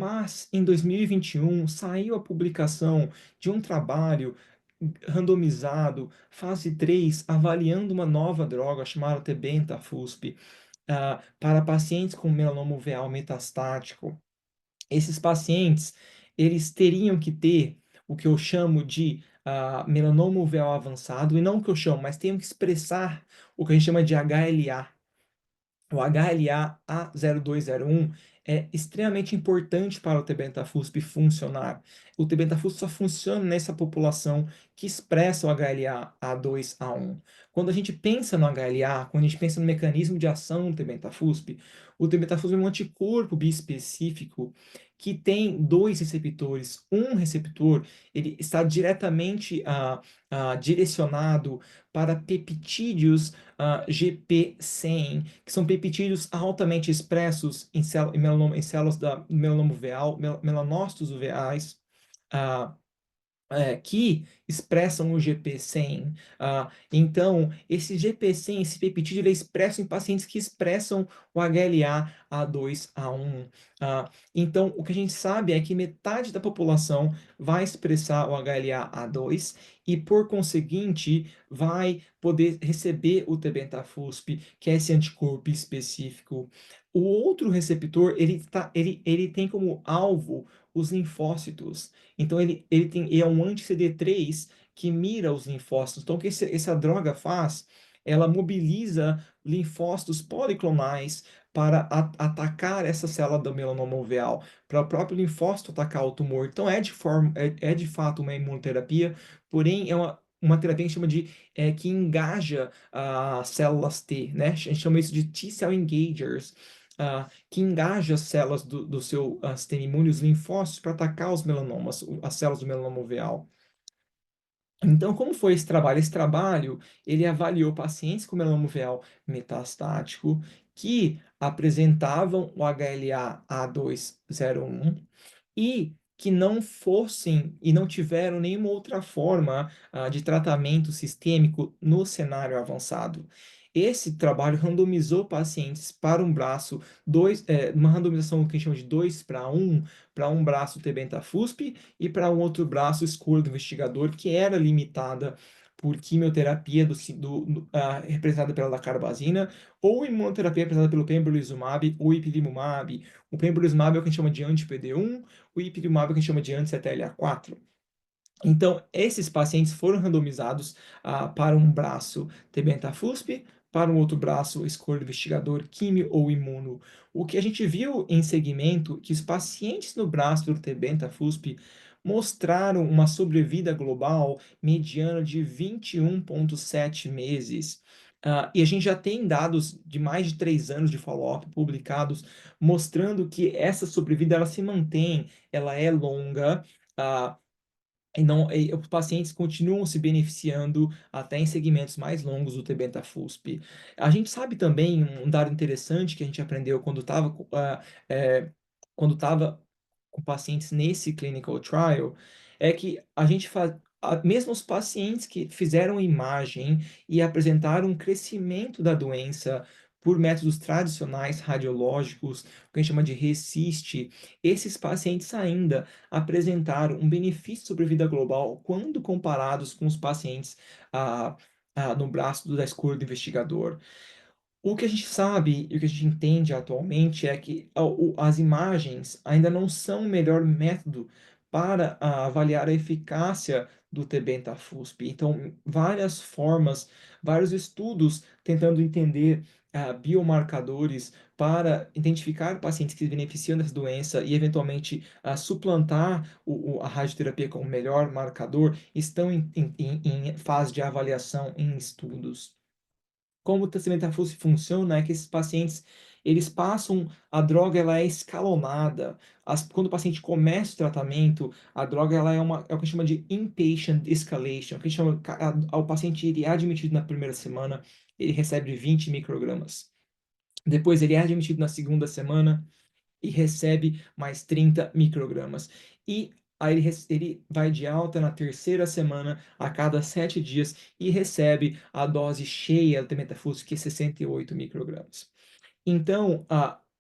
Mas em 2021 saiu a publicação de um trabalho randomizado, fase 3, avaliando uma nova droga chamada tebentafusp, para pacientes com melanoma uveal metastático. Esses pacientes, eles teriam que ter o que eu chamo de melanoma uveal avançado, e não o que eu chamo, mas teriam que expressar o que a gente chama de HLA. O HLA A0201 é extremamente importante para o tebentafusp funcionar. O tebentafusp só funciona nessa população que expressa o HLA A2A1. Quando a gente pensa no HLA, quando a gente pensa no mecanismo de ação do tebentafusp, o tebentafusp é um anticorpo biespecífico que tem dois receptores. Um receptor ele está diretamente direcionado para peptídeos GP100, que são peptídeos altamente expressos em células da melanoma uveal, melanócitos uveais, ah, que expressam o GP100. Então, esse GP100, esse peptídeo, ele é expresso em pacientes que expressam o HLA A2A1. Então, o que a gente sabe é que metade da população vai expressar o HLA A2 e, por conseguinte, vai poder receber o tebentafusp, que é esse anticorpo específico. O outro receptor, ele tem como alvo os linfócitos. Então ele é um anti-CD3 que mira os linfócitos. Então o que essa droga faz? Ela mobiliza linfócitos policlonais para atacar essa célula do melanoma uveal, para o próprio linfócito atacar o tumor. Então é de fato uma imunoterapia, porém é uma terapia que chama de que engaja as células T, né? A gente chama isso de T-cell engagers. Que engaja as células do seu sistema imune, os linfócitos, para atacar os melanomas, as células do melanoma uveal. Então, como foi esse trabalho? Esse trabalho, ele avaliou pacientes com melanoma uveal metastático que apresentavam o HLA A201 e que não fossem e não tiveram nenhuma outra forma de tratamento sistêmico no cenário avançado. Esse trabalho randomizou pacientes para um braço, uma randomização que a gente chama de 2 para um braço tebentafusp e para um outro braço escolha do investigador, que era limitada por quimioterapia representada pela dacarbazina, ou imunoterapia representada pelo pembrolizumab ou ipilimumab. O pembrolizumab é o que a gente chama de anti-PD-1, o ipilimumab é o que a gente chama de anti-CTLA-4. Então, esses pacientes foram randomizados para um braço tebentafusp, para um outro braço escolha investigador químio ou imuno. O que a gente viu em segmento que os pacientes no braço do tebentafusp mostraram uma sobrevida global mediana de 21,7 meses. E a gente já tem dados de mais de 3 anos de follow-up publicados mostrando que essa sobrevida ela se mantém, ela é longa. ah, e não, os pacientes continuam se beneficiando até em segmentos mais longos do tebentafusp. A gente sabe também um dado interessante que a gente aprendeu quando estava com pacientes nesse clinical trial, é que a gente faz, mesmo os pacientes que fizeram imagem e apresentaram um crescimento da doença por métodos tradicionais radiológicos, o que a gente chama de RECIST, esses pacientes ainda apresentaram um benefício sobre a vida global quando comparados com os pacientes no braço da escolha do investigador. O que a gente sabe e o que a gente entende atualmente é que as imagens ainda não são o melhor método para avaliar a eficácia do tebentafusp. Então, várias formas, vários estudos tentando entender biomarcadores para identificar pacientes que se beneficiam dessa doença e, eventualmente, suplantar a radioterapia como melhor marcador, estão em fase de avaliação em estudos. Como o tecimetafusp funciona é que esses pacientes, eles passam, a droga ela é escalonada. Quando o paciente começa o tratamento, a droga ela é o que chama de inpatient escalation, que chama, o paciente ele é admitido na primeira semana, ele recebe 20 microgramas. Depois ele é admitido na segunda semana e recebe mais 30 microgramas. E aí ele vai de alta na terceira semana, a cada 7 dias, e recebe a dose cheia do metafusp, que é 68 microgramas. Então,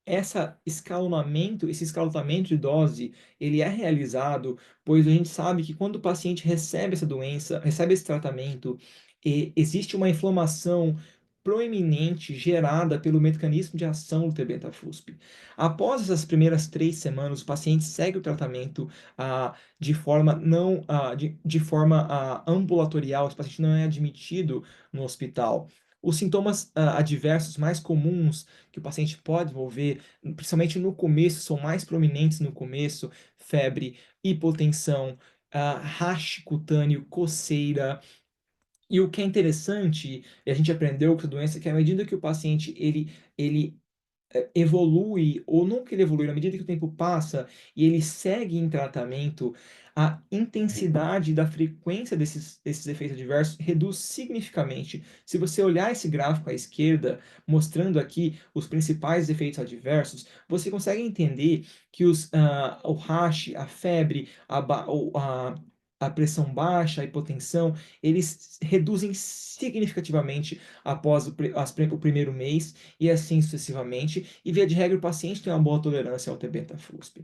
esse escalonamento de dose, ele é realizado, pois a gente sabe que quando o paciente recebe essa doença, recebe esse tratamento, existe uma inflamação proeminente gerada pelo mecanismo de ação do T-beta-FUSP. Após essas primeiras 3 semanas, o paciente segue o tratamento de forma não, de forma ambulatorial, o paciente não é admitido no hospital. Os sintomas adversos mais comuns que o paciente pode desenvolver, principalmente no começo, são mais prominentes no começo: febre, hipotensão, rash cutâneo, coceira. E o que é interessante, e a gente aprendeu com essa doença, é que à medida que o paciente ele evolui, ou não que ele evolui, na medida que o tempo passa e ele segue em tratamento, a intensidade da frequência desses efeitos adversos reduz significativamente. Se você olhar esse gráfico à esquerda, mostrando aqui os principais efeitos adversos, você consegue entender que o rash, a febre, a pressão baixa, a hipotensão, eles reduzem significativamente após o primeiro mês e assim sucessivamente, e via de regra o paciente tem uma boa tolerância ao T-beta-FUSP.